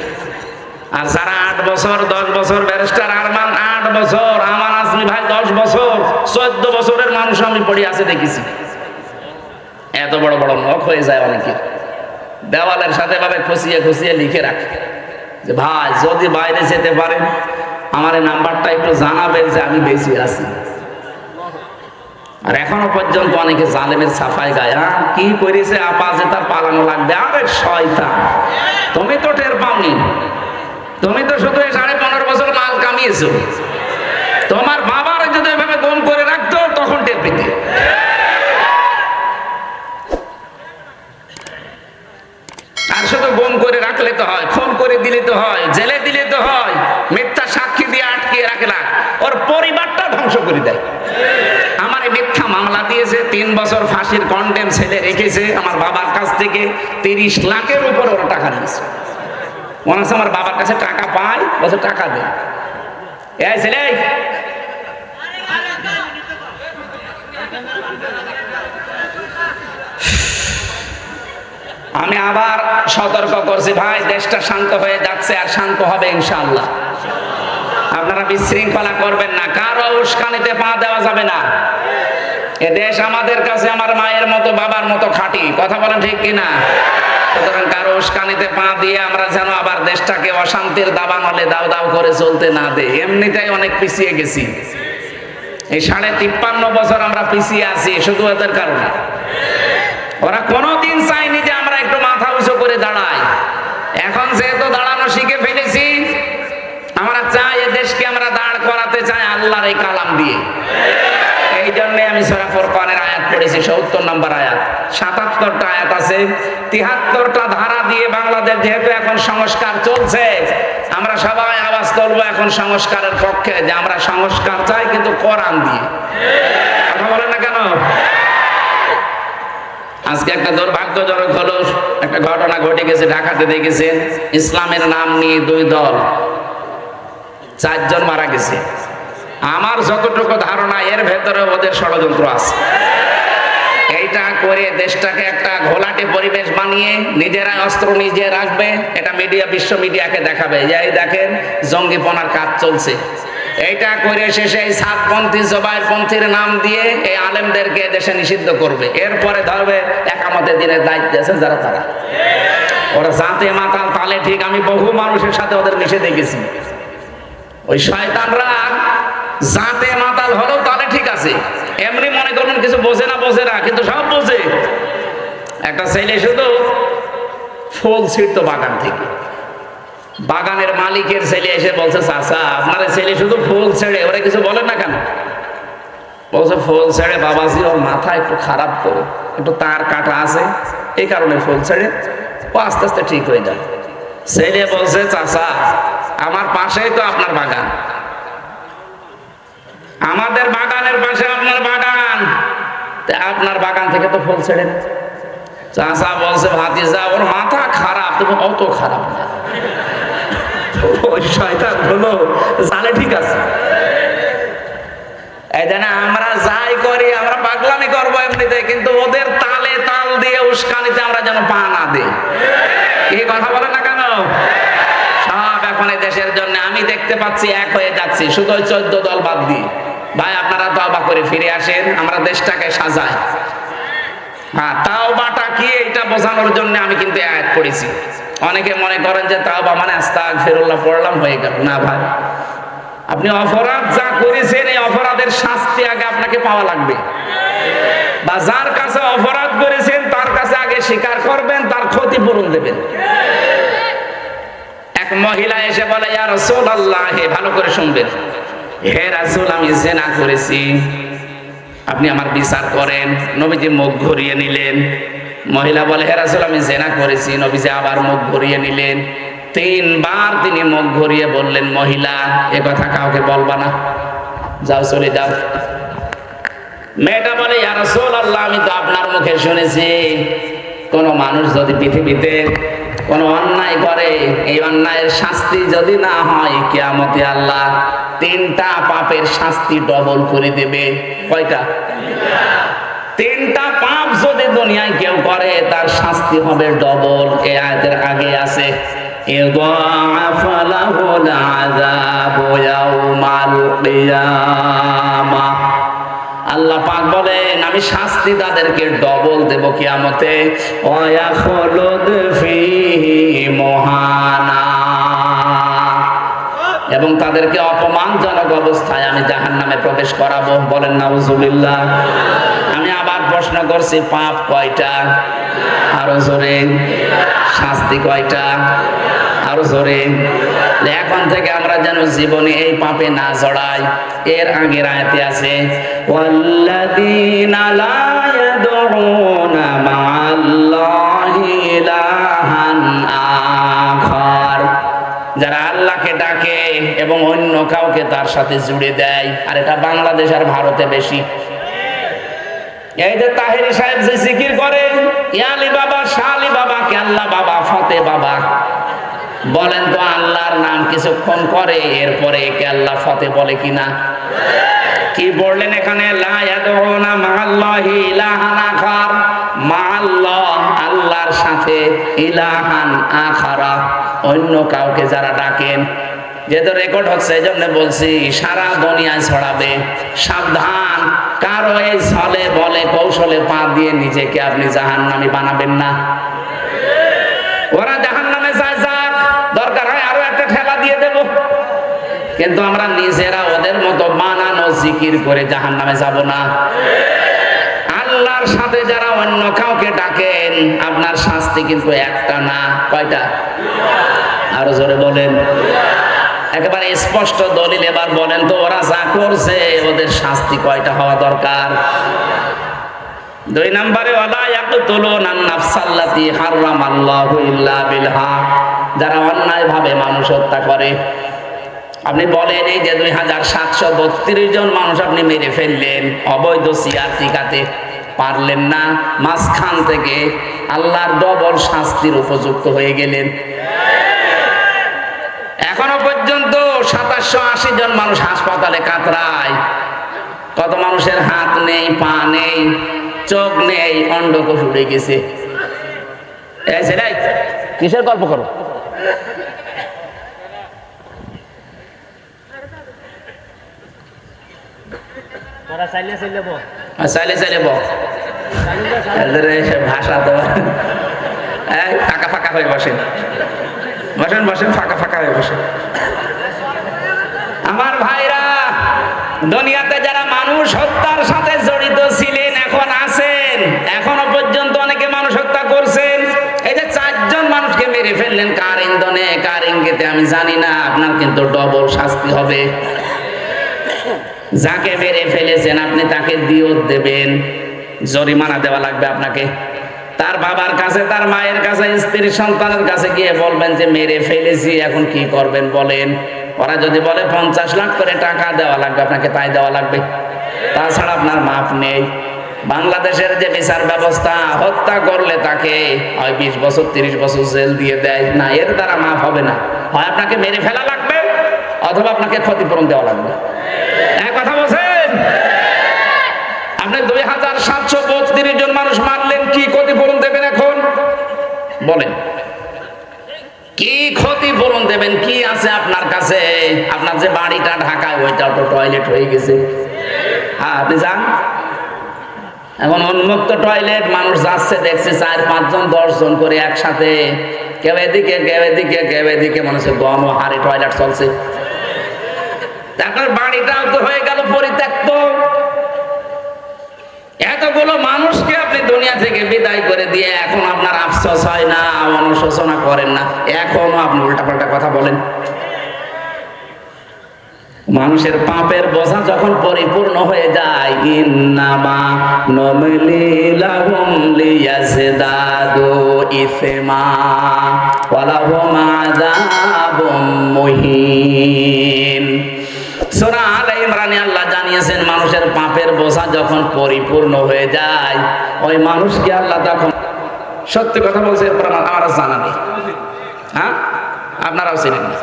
আর যারা 8 বছর 10 বছর, ব্যারিস্টার আরমান 8 বছর, আমার আজমি ভাই 10 বছর, 14 বছরের মানুষ আমি পড়ে আছে দেখেছি। এত বড় বড় নখ হয়ে যায় অনেকে, দেওয়ালের সাথে ভাবে খুশিয়ে খুশিয়ে লিখে রাখে যে ভাই যদি বাইরে যেতে পারেন আমার এই নাম্বারটা একটু জানাবেন যে আমি বেঁচে আছি। আর এখনো পর্যন্ত অনেকে জালেমের সাফাই গায়, কি করেছে আপা যে তার পালানো লাগবে। আরে শয়তান, তুমি তো টের পাওনি, তুমি তো শুধু 15.5 বছর মাল কামিয়েছো। তোমার বাবার যদি এভাবে গুম করে রাখতো তখন টের পেতে। আর শুধু গুম করে রাখলে তো হয়, খুন করে দিলে তো হয়, জেলে দিলে তো হয়, মিথ্যা সাক্ষী দিয়ে আটকে রাখে না, ওর পরিবারটা ধ্বংস করে দেয়। আমার মিথ্যা মামলা দিয়েছে, 3 বছর ফাঁসির কন্ডেম ছেলে রেখেছে। আমার বাবার কাছ থেকে 30 লাখের উপর ওরা টাকা নিয়েছে। মনে হচ্ছে আমার বাবার কাছে টাকা পাই, বলছে টাকা দে। এই ছেলে, আমি আবার সতর্ক করছি ভাই, দেশটা শান্ত হয়ে যাচ্ছে, আর শান্ত হবে ইনশাআল্লাহ। আপনারা বিশৃঙ্খলা করবেন না, কারো উস্কানিতে পা দেওয়া যাবে না। এ দেশ আমাদের কাছে আমার মায়ের মতো, বাবার মতো খাঁটি। কথা বলেন ঠিক কিনা? সুতরাং কারো উস্কানিতে পা দিয়ে আমরা যেন আবার দেশটাকে অশান্তির দাবানলে দাও দাও করে চলতে না দেই। এমনিতেই অনেক পিছিয়ে গেছি, এই 53.5 বছর আমরা পিছিয়ে আছি শুধু এদের কারণে। ওরা কোনোদিন চায়নি যে আমরা একটু মাথা উঁচু করে দাঁড়াই। এখন যেহেতু দাঁড়ানো শিখে ফেলেছি, আমরা চাই এ দেশকে আমরা দাঁড় করাতে চাই আল্লাহর এই কালাম দিয়ে। এই জন্য আমি সূরা ফুরকানের আয়াত পড়েছি, 70 নম্বর আয়াত। 77টা আয়াত আছে, 73টা ধারা দিয়ে বাংলাদেশ যেহেতু এখন সংস্কার চলছে, আমরা সবাই আওয়াজ তুলবো এখন সংস্কারের পক্ষে, যে আমরা সংস্কার চাই কিন্তু কোরআন দিয়ে। কথা বলেন না কেন? আজকে একটা দুর্ভাগ্যজনক হলো, একটা ঘটনা ঘটে গেছে ঢাকাতে, দেখেছেন ইসলামের নাম নিয়ে 2 দল 4 জন মারা গেছে। আমার যতটুকু ধারণা এর ভেতরে ওদের ষড়যন্ত্র আছে। এইটা করে দেশটাকে একটা ঘোলাটে পরিবেশ বানিয়ে নিজেরা অস্ত্র নিজে রাখবে, এটা মিডিয়া, বিশ্ব মিডিয়াকে দেখাবে যে এই দেখেন জঙ্গিপনার কাজ চলছে। এইটা করে শেষে এই সাতপন্থী, জবাইরপন্থীর নাম দিয়ে এই আলেমদেরকে দেশে নিষিদ্ধ করবে। এরপরে ধরবে একামতের দিনের দায়িত্ব আছে যারা, তারা ওরা জাতে মাতাল তালে ঠিক। আমি বহু মানুষের সাথে ওদের মিশে দেখেছি। ওই শয়তানরা জাতে মাতাল হলো তাহলে ঠিক আছে, এমনি মনে করুন কিছু বোঝে না কিন্তু সব বোঝে। একটা ছেলে শুধু ফুল ছিঁড়তো বাগান থেকে, বাগানের মালিকের ছেলে এসে বলছে, চাচা আপনার ছেলে শুধু ফুল ছেড়ে, ওরা কিছু বলেন না কেন? বলছে ফুল ছেড়ে বাবাজি ওর মাথা একটু খারাপ, তো একটু তার কাটা আছে, এই কারণে ফুল ছেড়ে, ও আস্তে আস্তে ঠিক হয়ে যায়। ছেলে বলছে, চাচা আমার পাশেই তো আপনার বাগান, আমাদের বাগানের পাশে আপনার বাগান, আপনার বাগান থেকে তো ফুল ছেড়ে। চাচা বলছে, ভাতিজা ওর মাথা খারাপ, তুমি অত খারাপ না। ওই শয়তান হলো জানে ঠিক আছে, এই জন্য আমরা যাই করি আমরা পাগলামি করবো এমনিতে, কিন্তু ওদের তালে তাল দিয়ে উস্কানিতে আমরা যেন পা না দিই। এই কথা বলে না কেন? সব এখন এই দেশের জন্য আমি দেখতে পাচ্ছি এক হয়ে যাচ্ছি, শুধু ওই 14 দল বাদ দিয়ে। ভাই আপনারা তওবা করে ফিরে আসেন, আমরা দেশটাকে সাজাই। হ্যাঁ, তাওবাটা কি এটা বোঝানোর জন্য আমি কিন্তু আয়াত পড়েছি। অনেকে মনে করেন যে তাওবা মানে আস্তাগফিরুল্লাহ পড়লাম হয়ে গেল, না ভাই। আপনি অপরাধ যা করেছেন এই অপরাধের শাস্তি আগে আপনাকে পাওয়া লাগবে, বা যার কাছে অপরাধ করেছেন তার কাছে আগে স্বীকার করবেন, তার ক্ষতিপূরণ দেবেন। এক মহিলা এসে বলে, ইয়া রাসূলুল্লাহ, ভালো করে শুনবেন, হে রাসূল আমি জিনা করেছি, আপনি আমার বিচার করেন। নবীজি মুখ ঘুরিয়ে নিলেন। মহিলা বলে, হে রাসূল আমি জিনা করেছি। নবীজি আবার মুখ ঘুরিয়ে নিলেন। 3 বার তিনি মুখ ঘুরিয়ে বললেন, মহিলা এ কথা কাউকে বলবা না, যাও চলে যাও। মেয়েটা বলে, ইয়া রাসূলুল্লাহ আমি তো আপনার মুখে শুনেছি কোন মানুষ যদি পৃথিবীতে কোন অন্যায় করে, এই অন্যায়ের শাস্তি যদি না হয় কিয়ামতে আল্লাহ 3টা পাপের শাস্তি ডবল করে দেবে। কয়টা? 3টা পাপ যদি দুনিয়ায় কেউ করে তার শাস্তি হবে ডবল। এই আয়াতের আগে আছে ইদাআফ লাহুল আযাবু ইয়াউমাল কিয়ামাহ। আল্লাহ পাক বলেন আমি শাস্তি তাদেরকে ডবল দেব কিয়ামতে। ওয়া ইয়াখলুদ ফীহি মুহানা, এবং তাদেরকে অপমানজনক অবস্থায় আমি জাহান্নামে প্রবেশ করাবো। বলেন নাউজুবিল্লাহ। আমি আবার প্রশ্ন করছি, পাপ কয়টা? আরো জোরে। শাস্তি কয়টা? আরো জোরে। এখন থেকে আমরা যেন জীবনে এই পাপে না জড়াই। এর আগের আয়াতে আছে ওয়াল্লাযীনা লা ইয়াদউনা মা'আল্লাহি ইলাহান আখার, যারা আল্লাহকে ডাকে এবং অন্য কাউকে তার সাথে জুড়ে দেয়। আর এটা বাংলাদেশ আর ভারতে বেশি। এই যে তাহেরি সাহেব যে জিকির করে, ইয়ালি বাবা, শালি বাবা, কে আল্লাহ বাবা, ফতে বাবা, বলেন তো আল্লাহর নাম কিছুক্ষণ করে এরপরে কে আল্লাহ ফতে বলে কিনা? কি বললেন এখানে? লা ইয়াদউনা মা'আল্লাহি ইলাহান আখার, মা'আল্লাহ আল্লাহর সাথে, ইলাহান আখারা অন্য কাউকে যারা ডাকেন। যেহেতু রেকর্ড হচ্ছে এই জন্য বলছি, সারা দুনিয়ায় ছড়াবে, সাবধান। কারো এই ছলে বলে কৌশলে পা দিয়ে নিজেকে আপনি জাহান্নামী বানাবেন না। ওরা জাহান্নামে যায়, যাক, দরকার হয় আরো একটা ঠেলা দিয়ে দেব, কিন্তু আমরা নিজেরা ওদের মতো বানানো জিকির করে জাহান্নামে যাব না। আল্লাহর সাথে যারা অন্য কাউকে ডাকেন আপনার শাস্তি কিন্তু একটা না, কয়টা? আরো জোরে বলেন। একেবারে স্পষ্ট দলিল এবার বলেন তো, ওরা যা করছে ওদের শাস্তি কয়টা হওয়া দরকার? 2 নম্বরে ওয়ালা ইয়াকতুলুনা আন-নাফসাল্লাতী হারামাল্লাহু ইল্লা বিল হক, যারা অন্যায়ভাবে মানুষ হত্যা করে। আপনি বলেন এই যে 2732 জন মানুষ আপনি মেরে ফেললেন অবৈধ সিয়ারতিকাতে, পারলেন না, মাঝখান থেকে আল্লাহর ডবল শাস্তির উপযুক্ত হয়ে গেলেন। এখনো পর্যন্ত 2780 জন মানুষ হাসপাতালে কাতরায়। কত মানুষের হাত নেই, পা নেই, চোখ নেই, অন্ডকোষ উড়ে গেছে। এই ছেলে কিসের গল্প করো? চাইলে চাইলে ভাষা তো ফাঁকা ফাঁকা হয়ে বসেন, বসেন বসেন, ফাঁকা ফাঁকা হয়ে বসেন। আমার ভাইরা, দুনিয়াতে যারা মানুষ হত্যার সাথে জড়িত ছিলেন, এখন আছেন, এখনো পর্যন্ত অনেকে মানুষ হত্যা করছেন। এই যে 4 জন মানুষকে মেরে ফেললেন, কার ইন্ধনে, কার ইঙ্গিতে আমি জানি না, আপনার কিন্তু ডবল শাস্তি হবে। যাকে মেরে ফেলেছেন আপনি তাকে দিয়ত দেবেন, জরিমানা দেওয়া লাগবে আপনাকে। তার বাবার কাছে, তার মায়ের কাছে, স্ত্রীর সন্তানের কাছে গিয়ে বলবেন যে মেরে ফেলেছি, এখন কি করবেন বলেন। ওরা যদি বলে 50 লাখ করে টাকা দেওয়া লাগবে আপনাকে, তাই দেওয়া লাগবে, তাছাড়া আপনার মাপ নেই। বাংলাদেশের যে বিচার ব্যবস্থা, হত্যা করলে তাকে হয় 20 বছর 30 বছর জেল দিয়ে দেয়, না এর দ্বারা মাফ হবে না। হয় আপনাকে মেরে ফেলা লাগবে অথবা আপনাকে ক্ষতিপূরণ দেওয়া লাগবে। এক কথা বলছেন, আপনি 2732 জন মানুষ মারলেন, কি ক্ষতিপূরণ দেবেন এখন বলেন? কি ক্ষতিপূরণ দেবেন? কি আছে আপনার কাছে? আপনার যে বাড়িটা ঢাকায়, ওইটা তো টয়লেট হয়ে গেছে। হ্যাঁ, আপনি যান, এখন উন্মুক্ত টয়লেট, মানুষ যাচ্ছে দেখছে 4-5 জন 10 জন করে একসাথে, কেউ এদিকে কেউ এদিকে কেউ এদিকে, মনে হচ্ছে গণহারে টয়লেট চলছে। তারপর বাড়িটাও তো হয়ে গেল পরিত্যক্ত। এতগুলো মানুষকে আপনি দুনিয়া থেকে বিদায় করে দিয়ে এখন আপনার আফসোস হয় না, অনুশোচনা করেন না, এখনো আপনি উল্টাপাল্টা কথা বলেন। মানুষের পাপের বোঝা যখন পরিপূর্ণ হয়ে যায়, ইন্নামা নামলি লাহুম লিয়াজদাদু ইসমা ওয়া লাহুম আযাবুম মুহিন। সূরা আলে ইমরানে আল্লাহ জানিয়েছেন, মানুষের পাপের বোঝা যখন পরিপূর্ণ হয়ে যায়, ওই মানুষকে আল্লাহ তখন, সত্যি কথা বলছে, আমার জানা নেই, হ্যাঁ আপনারাও ছিলেন না।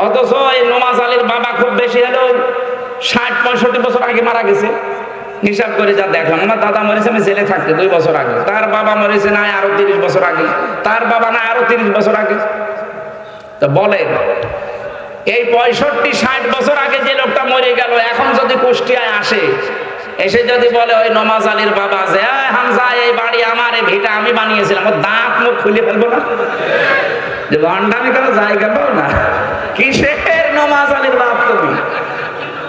অথচ এই নমাজ আলীর বাবা খুব বেশি হলো 60-65 বছর আগে মারা গেছে। হিসাব করে যা দেখলাম, আমার দাদা মরেছে আমি জেলে থাকতে 2 বছর আগে, তার বাবা মরেছে না আরো 30 বছর আগে, তার বাবা না আরো 30 বছর আগে। তো বলেন, এই 65-60 বছর আগে যে লোকটা মরে গেল, এখন যদি কুষ্টিয়ায় আসে, এসে যদি বলে ওই নমাজ আলীর বাবা যে হামজা এই বাড়ি আমার, এই ভিটা আমি বানিয়েছিলাম, ওর দাঁত মুখ খুলে ফেলবো না? যে ভণ্ডামি করার জায়গা পাও না, কিসের নমাজ আলীর বাপ তুমি?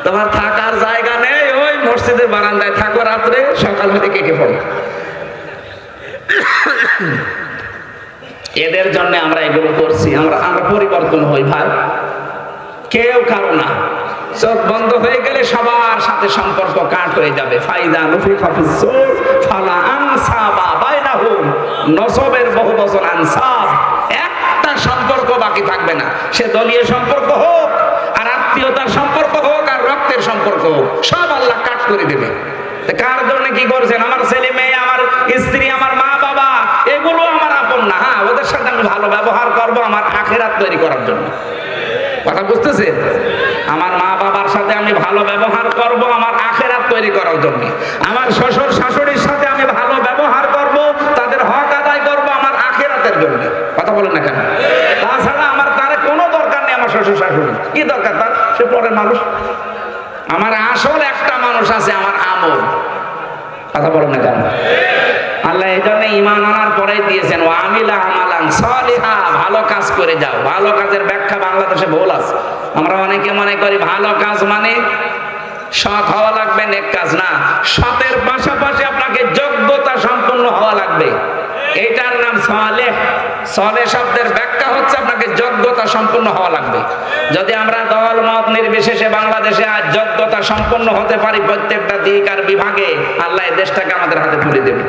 তোমার থাকার জায়গা নেই, ওই মসজিদের বারান্দায় থাকো, রাত্রে সকাল হতে কেটে পড়ো। এদের জন্য আমরা এগুলো করছি, আমরা পরিবর্তন হই ভাই, কেউ কারো না। চোখ বন্ধ হয়ে গেলে সবার সাথে সম্পর্ক কাট হয়ে যাবে। ফাইদা নুফিখা ফিস-সূর ফালা আনসাবা বাইনাহুম, নসবের বহু বছর আনসাব, একটা সম্পর্ক বাকি থাকবে না। সে দলীয় সম্পর্ক হোক, আর আত্মীয়তার সম্পর্ক হোক, আর রক্তের সম্পর্ক হোক, সব আল্লাহ কাট করে দেবে। কার জন্য কি করছেন? আমার ছেলে মেয়ে, আমার স্ত্রী, আমার মা বাবা, এগুলো আমার আপন না। হ্যাঁ, ওদের সাথে আমি ভালো ব্যবহার করব আমার আখিরাত তৈরি করার জন্য। কথা বুঝতেছেন? আমার মা বাবার সাথে আমি ভালো ব্যবহার করব আমার আখিরাত তৈরি করার জন্য। আমার শ্বশুর শাশুড়ির সাথে আমি ভালো ব্যবহার করব, তাদের হক আদায় করব আমার আখিরাতের জন্য। কথা বলেন না কেন? তাছাড়া আমার তারে কোনো দরকার নেই। আমার শ্বশুর শাশুড়ি কি দরকার তার? সে পরের মানুষ। আমার আসল একটা মানুষ আছে, আমার আমল। কথা বলেন না কেন? আল্লাহ এই জন্য ঈমান আনার পরে দিয়েছেন ওয়া আমিলা আমালান সালিহা, ভালো কাজ করে যাও। ভালো কাজের ব্যাখ্যা বাংলাদেশে ভুল আছে। আমরা অনেকে মনে করি ভালো কাজ মানে সৎ হওয়া লাগবে, নেক কাজ না। সতের পাশাপাশি আপনাকে যোগ্যতা সম্পন্ন হওয়া লাগবে, এটার নাম সালেহ। সালেহ শব্দের ব্যাখ্যা হচ্ছে আপনাকে যোগ্যতা সম্পন্ন হওয়া লাগবে। যদি আমরা দল মত নির্বিশেষে বাংলাদেশে আজ যোগ্যতা সম্পন্ন হতে পারি প্রত্যেকটা দিক আর বিভাগে, আল্লাহ এই দেশটাকে আমাদের হাতে তুলে দেবে।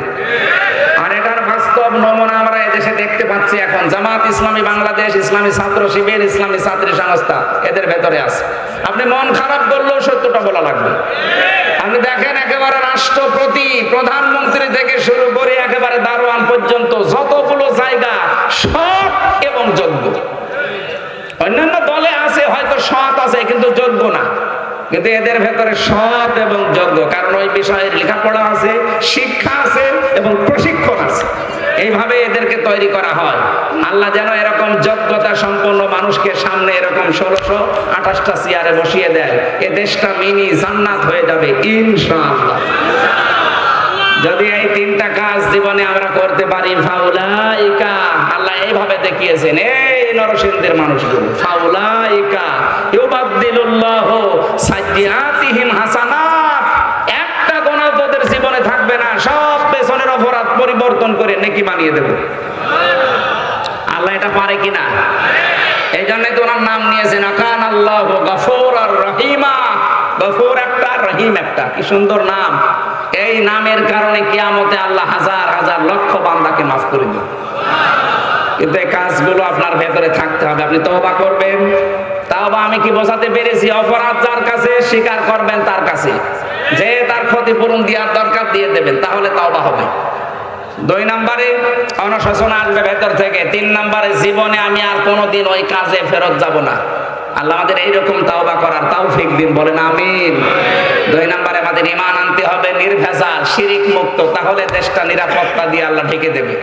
আর এটার বাস্তব নমুনা আমরা এদেশে দেখতে পাচ্ছি এখন। জামাত ইসলামী বাংলাদেশ, ইসলামী ছাত্র শিবির, ইসলামী ছাত্রী সংস্থা এদের ভেতরে আছে। আপনি মন খারাপ করলেও সত্যটা বলা লাগবে। আপনি দেখেন একেবারে রাষ্ট্রপতি, প্রধানমন্ত্রী থেকে শুরু করে একেবারে দারোয়ান পর্যন্ত যতগুলো জায়গা সৎ এবং যোগ্য। অন্যান্য দলে আছে হয়তো সৎ আছে কিন্তু যোগ্য না, কিন্তু এদের ভেতরে সৎ এবং যোগ্য, কারণ ওই বিষয়ের লেখাপড়া আছে, শিক্ষা আছে এবং প্রশিক্ষণ আছে। এইভাবে এদেরকে তৈরি করা হয়। আল্লাহ যেন এরকম যোগ্যতা সম্পন্ন মানুষকে সামনে এরকম 1628টা চেয়ারে বসিয়ে দেয়। এ দেশটা মিনি জান্নাত হয়ে যাবে ইনশাআল্লাহ। যদি এই 3টা কাজ জীবনে আমরা করতে পারি, ফাউলাইকা, আল্লাহ এইভাবে দেখিয়েছেন, এই নরসিংদীর মানুষগুলো। ফাউলাইকা ইউবাদদিলুল্লাহু সাইয়্যাতিহিম হাসানাত, একটা গুনাহ তোদের জীবনে থাকবে না, সব পেছনের অপরাধ পরিবর্তন করে নেকি বানিয়ে দেব। আল্লাহ এটা পারে কিনা? এই জন্যই তো ওনার নাম নিয়েছেন আকান আল্লাহু গফুরার রহিমা। গফুর একটা, রহিম একটা, কি সুন্দর নাম। এই নামের কারণে কিয়ামতে আল্লাহ হাজার হাজার লক্ষ বান্দাকে মাফ করে দেন। কিন্তু এই কাজগুলো আপনার ভেতরে থাকতে হবে। আপনি তওবা করবেন। তাওবা আমি কি বোঝাতে পেরেছি? অপরাধ যার কাছে স্বীকার করবেন তার কাছে, যে তার ক্ষতিপূরণ দেওয়ার দরকার দিয়ে দেবেন, তাহলে তওবা হবে। 2 নম্বরে অনুশোচনা আসবে ভেতর থেকে। 3 নম্বরে জীবনে আমি আর কোনোদিন ওই কাজে ফেরত যাব না। আল্লাহ আমাদের এইরকম তওবা করার তৌফিক দিন, বলেন আমিন। 2 নম্বরে আমাদের ঈমান আনতে হবে নির্ভেজাল, শিরিক মুক্ত, তাহলে দেশটা নিরাপত্তা দিয়ে আল্লাহ ঢেকে দেবে।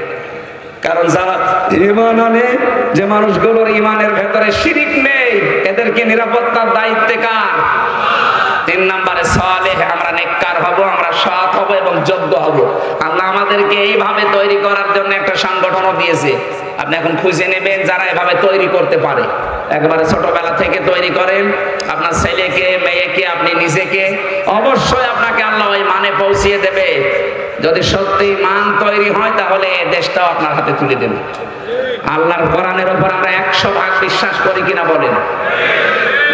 কারণ যারা ঈমান আনে, যে মানুষগুলোর ঈমানের ভেতরে শিরিক নেই, এদেরকে নিরাপত্তার দায়িত্ব কার? 3 নম্বরে সালেহ, আমরা নেককার হব, আমরা সৎ হব এবং যোগ্য হব। আল্লাহ আমাদেরকে এইভাবে তৈরি করার জন্য একটা সংগঠনও দিয়েছে। আপনি এখন খুঁজে নেবেন যারা এভাবে তৈরি করতে পারে। একবারে ছোটবেলা থেকে তৈরি করেন আপনার ছেলেকে, মেয়েকে, আপনি নিজেকে, অবশ্যই আপনাকে আল্লাহ ওই মানে পৌঁছিয়ে দেবে। যদি সত্যি মান তৈরি হয় তাহলে এই দেশটাও আপনার হাতে তুলে দেবে। আল্লাহর কোরআনের উপর আমরা 100% বিশ্বাস করি কিনা বলেন?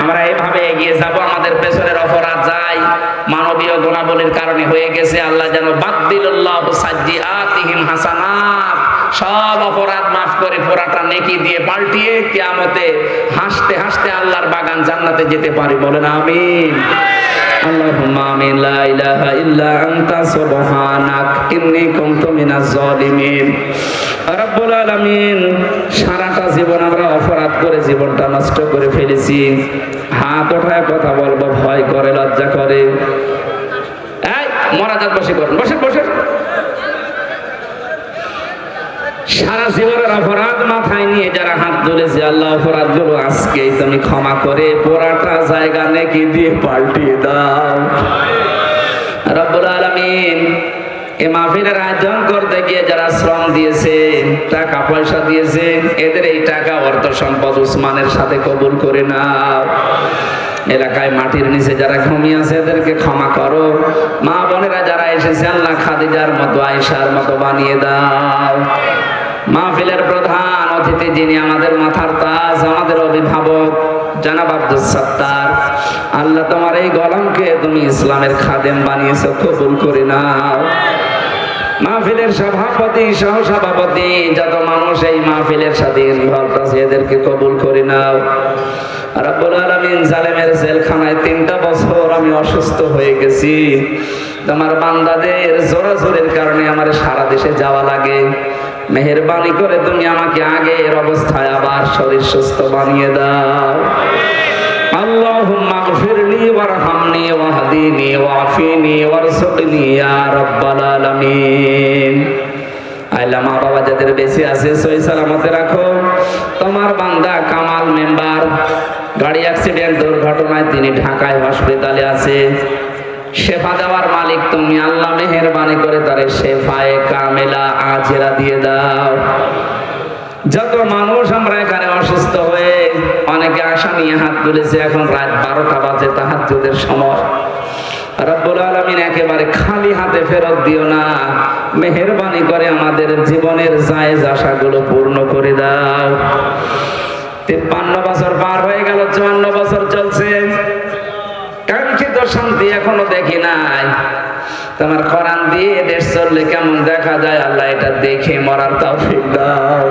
আমরা এইভাবে এগিয়ে যাব। আমাদের পেছনের অপরাধ যাই মানবীয় গুণাবলীর কারণে হয়ে গেছে, আল্লাহ যেন বাদদিলুল্লাহু সাইয়্যাতিহিম হাসানাত, সব অপরাধ মাফ করে পুরাটা নেকি দিয়ে পাল্টিয়ে কিয়ামতে হাসতে হাসতে আল্লাহর বাগান জান্নাতে যেতে পারি, বলেন আমিন। আল্লাহুম্মা আমিন। লা ইলাহা ইল্লা আনতা সুবহানাক ইন্নী কুনতু মিনাজ জালিমিন। রব্বুল আলামিন, সারাটা জীবন আমরা অপরাধ করে জীবনটা নষ্ট করে ফেলেছি। হাত ওঠায় কথা বলবো ভয় করে, লজ্জা করে। এই মরাজাত বসে করুন, বসে বসে। সারা জীবনের অপরাধ মাথায় নিয়ে যারা হাত তুলেছে, আল্লাহ অপরাধগুলো আজকেই তুমি ক্ষমা করে পুরাটা জায়গা নেকি দিয়ে পাল্টিয়ে দাও রব্বুল আলামিন। এই মাহফিলের আয়োজন করতে গিয়ে যারা শ্রম দিয়েছে, টাকা পয়সা দিয়েছে, এদের এই টাকা অর্থ সম্পদ উসমানের সাথে কবুল করে নাও। এলাকায় মাটির নিচে যারা ঘুমিয়ে আছে এদেরকে ক্ষমা করো। মা বোনেরা যারা এসেছে, আল্লাহ খাদিজার মতো, আয়েশার মতো বানিয়ে দাও। মাহফিলের প্রধান অতিথি যিনি আমাদের মাথার তাজ, আমাদের অভিভাবক জনাব আব্দুল সত্তার, আল্লাহ তোমার এই গোলামকে তুমি ইসলামের খাদেম বানিয়েছো, কবুল করে নাও। মাহফিলের সভাপতি, সহসভাপতি, যত মানুষ এই মাহফিলের সাথে ইনভলভ আছে, এদেরকে কবুল করে নাও রব্বুল আলামিন। জালেমের জেলখানায় 3টা বছর আমি অসুস্থ হয়ে গেছি। তোমার বান্দাদের জোরাজোরের কারণে আমার সারা দেশে যাওয়া লাগে। মেহেরবানি করে তুমি আমাকে আগের অবস্থায় আবার শরীর সুস্থ বানিয়ে দাও। আল্লাহুম্মা গফিরলি ওয়ারহামনি ওয়াহদিনি ওয়াফিনি ওয়ারযুকনি ইয়া রাব্বাল আলামিন। আল্লাহ মা বাবা যাদের বেঁচে আছে সহি সালামতে রাখো। তোমার বান্দা কামাল মেম্বার গাড়ি অ্যাক্সিডেন্ট দুর্ঘটনায় তিনি ঢাকায় হসপিটালে আছে। শেফা দেওয়ার মালিক তুমি, আল্লাহ মেহেরবানি করে তারে শেফায়ে কামেলা আজেরা দিয়ে দাও। যত মানুষ আমরা এখানে অসুস্থ হয়ে অনেকে আশা নিয়ে হাত তুলেছে, এখন রাত 12টা বাজে, তাহাজ্জুদের সময়। রব্বুল আলামিন একেবারে খালি হাতে ফেরত দিও না, মেহেরবানি করে আমাদের জীবনের জায়েজ আশাগুলো পূর্ণ করে দাও। 53 বছর পার হয়ে গেল, 54 বছর চলছে, কাঙ্ক্ষিত শান্তি এখনো দেখি নাই। তোমার কোরআন দিয়ে দেশ চললে কেমন দেখা যায়, আল্লাহ এটা দেখে মরার তৌফিক দাও।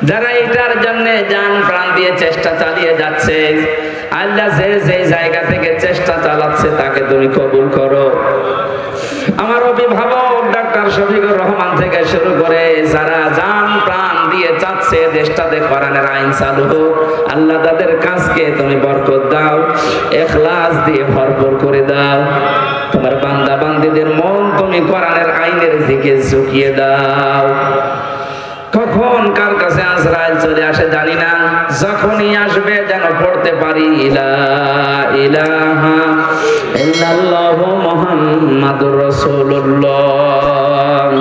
যারা এটার জন্য জান প্রাণ দিয়ে চেষ্টা চালিয়ে যাচ্ছে, আল্লাহ যে যে জায়গা থেকে চেষ্টা চালাচ্ছে তাকে তুমি কবুল করো। আমার অভিভাবক ডাক্তার শফিকুর রহমান থেকে শুরু করে যারা জান প্রাণ দিয়ে চাচ্ছে দেশটাতে কোরআনের আইন চালু হোক, আল্লাহ তাদের কাজকে তুমি বরকত দাও, ইখলাস দিয়ে ভরপুর করে দাও। তোমার বান্দা বান্দীদের মন তুমি কোরআনের আইনের দিকে ঝুঁকিয়ে দাও। কখন কার কাছে আজরাইল চলে আসে জানি না, যখনই আসবে যেন পড়তে পারি লা ইলাহা ইল্লাল্লাহু মুহাম্মাদুর রাসূলুল্লাহ।